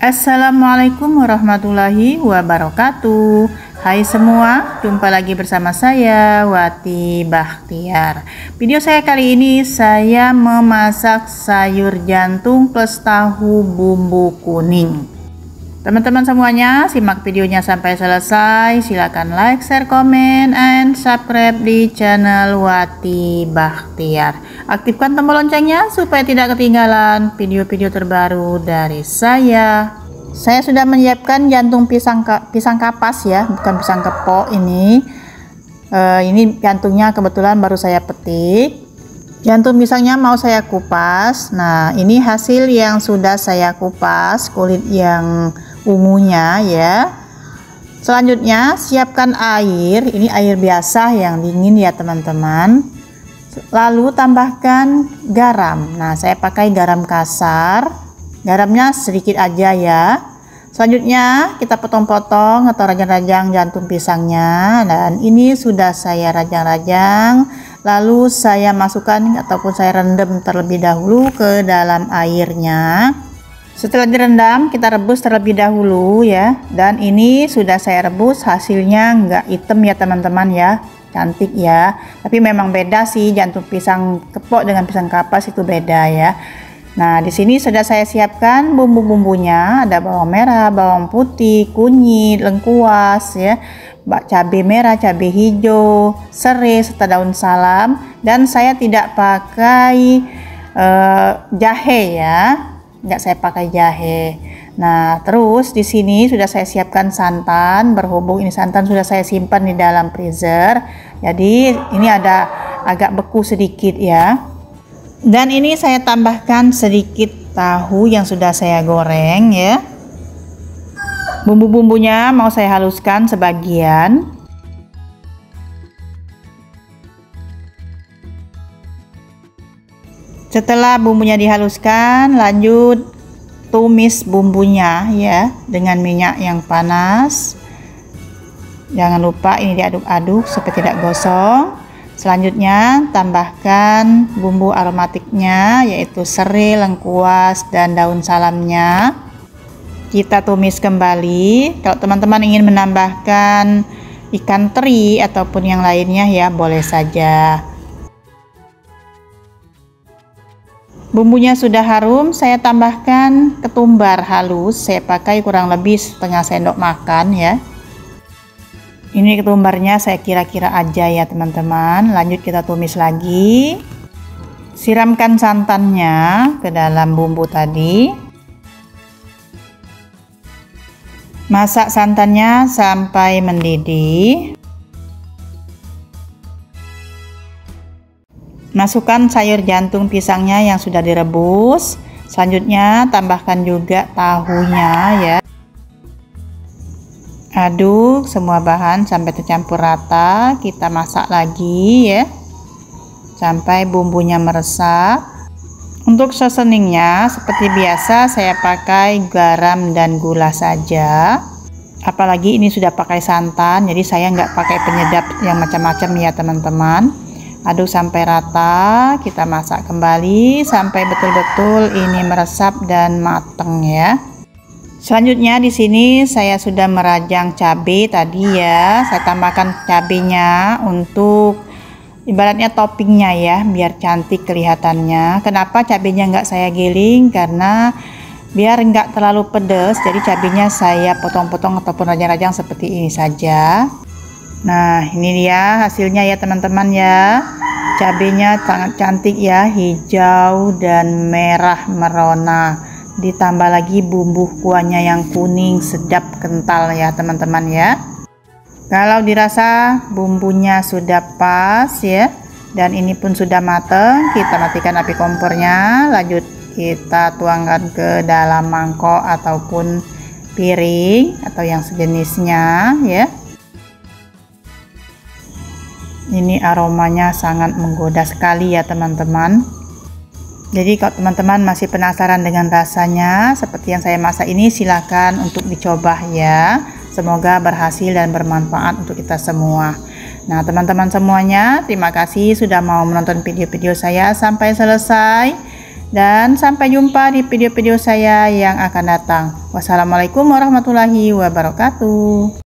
Assalamualaikum warahmatullahi wabarakatuh. Hai semua, jumpa lagi bersama saya Wati Bakhtiar. Video saya kali ini saya memasak sayur jantung plus tahu bumbu kuning. Teman-teman semuanya, simak videonya sampai selesai. Silakan like, share, komen, and subscribe di channel Wati Bakhtiar. Aktifkan tombol loncengnya supaya tidak ketinggalan video-video terbaru dari saya. Saya sudah menyiapkan jantung pisang kapas ya, bukan pisang kepok ini. Ini jantungnya kebetulan baru saya petik. Jantung pisangnya mau saya kupas. Nah, ini hasil yang sudah saya kupas, kulit yang ungunya ya. Selanjutnya siapkan air, ini air biasa yang dingin ya teman-teman. Lalu tambahkan garam. Nah, saya pakai garam kasar, garamnya sedikit aja ya. Selanjutnya kita potong-potong atau rajang-rajang jantung pisangnya, dan ini sudah saya rajang-rajang. Lalu saya masukkan ataupun saya rendam terlebih dahulu ke dalam airnya. Setelah direndam, kita rebus terlebih dahulu ya. Dan ini sudah saya rebus, hasilnya nggak hitam ya teman-teman ya, cantik ya. Tapi memang beda sih, jantung pisang kepok dengan pisang kapas itu beda ya. Nah, di sini sudah saya siapkan bumbu-bumbunya, ada bawang merah, bawang putih, kunyit, lengkuas ya, cabai merah, cabai hijau, serai serta daun salam, dan saya tidak pakai jahe ya. Enggak, saya pakai jahe. Nah, terus di sini sudah saya siapkan santan. Berhubung ini santan sudah saya simpan di dalam freezer, jadi ini ada agak beku sedikit ya. Dan ini saya tambahkan sedikit tahu yang sudah saya goreng ya. Bumbu-bumbunya mau saya haluskan sebagian. Setelah bumbunya dihaluskan, lanjut tumis bumbunya ya dengan minyak yang panas. Jangan lupa ini diaduk-aduk supaya tidak gosong. Selanjutnya tambahkan bumbu aromatiknya yaitu serai, lengkuas, dan daun salamnya. Kita tumis kembali. Kalau teman-teman ingin menambahkan ikan teri ataupun yang lainnya ya boleh saja. Bumbunya sudah harum, saya tambahkan ketumbar halus. Saya pakai kurang lebih setengah sendok makan ya. Ini ketumbarnya saya kira-kira aja ya teman-teman. Lanjut kita tumis lagi. Siramkan santannya ke dalam bumbu tadi. Masak santannya sampai mendidih. Masukkan sayur jantung pisangnya yang sudah direbus. Selanjutnya tambahkan juga tahunya ya. Aduk semua bahan sampai tercampur rata. Kita masak lagi ya sampai bumbunya meresap. Untuk seasoningnya seperti biasa saya pakai garam dan gula saja. Apalagi ini sudah pakai santan, jadi saya nggak pakai penyedap yang macam-macam ya teman-teman. Aduk sampai rata, kita masak kembali sampai betul-betul ini meresap dan mateng ya. Selanjutnya di sini saya sudah merajang cabai tadi ya. Saya tambahkan cabainya untuk ibaratnya toppingnya ya, biar cantik kelihatannya. Kenapa cabainya nggak saya giling? Karena biar nggak terlalu pedas, jadi cabainya saya potong-potong ataupun rajang-rajang seperti ini saja. Nah, ini dia hasilnya ya teman-teman ya. Cabenya sangat cantik ya, hijau dan merah merona. Ditambah lagi bumbu kuahnya yang kuning sedap kental ya teman-teman ya. Kalau dirasa bumbunya sudah pas ya, dan ini pun sudah mateng, kita matikan api kompornya. Lanjut kita tuangkan ke dalam mangkok ataupun piring atau yang sejenisnya ya. Ini aromanya sangat menggoda sekali ya teman-teman. Jadi kalau teman-teman masih penasaran dengan rasanya seperti yang saya masak ini, silakan untuk dicoba ya. Semoga berhasil dan bermanfaat untuk kita semua. Nah teman-teman semuanya, terima kasih sudah mau menonton video-video saya sampai selesai. Dan sampai jumpa di video-video saya yang akan datang. Wassalamualaikum warahmatullahi wabarakatuh.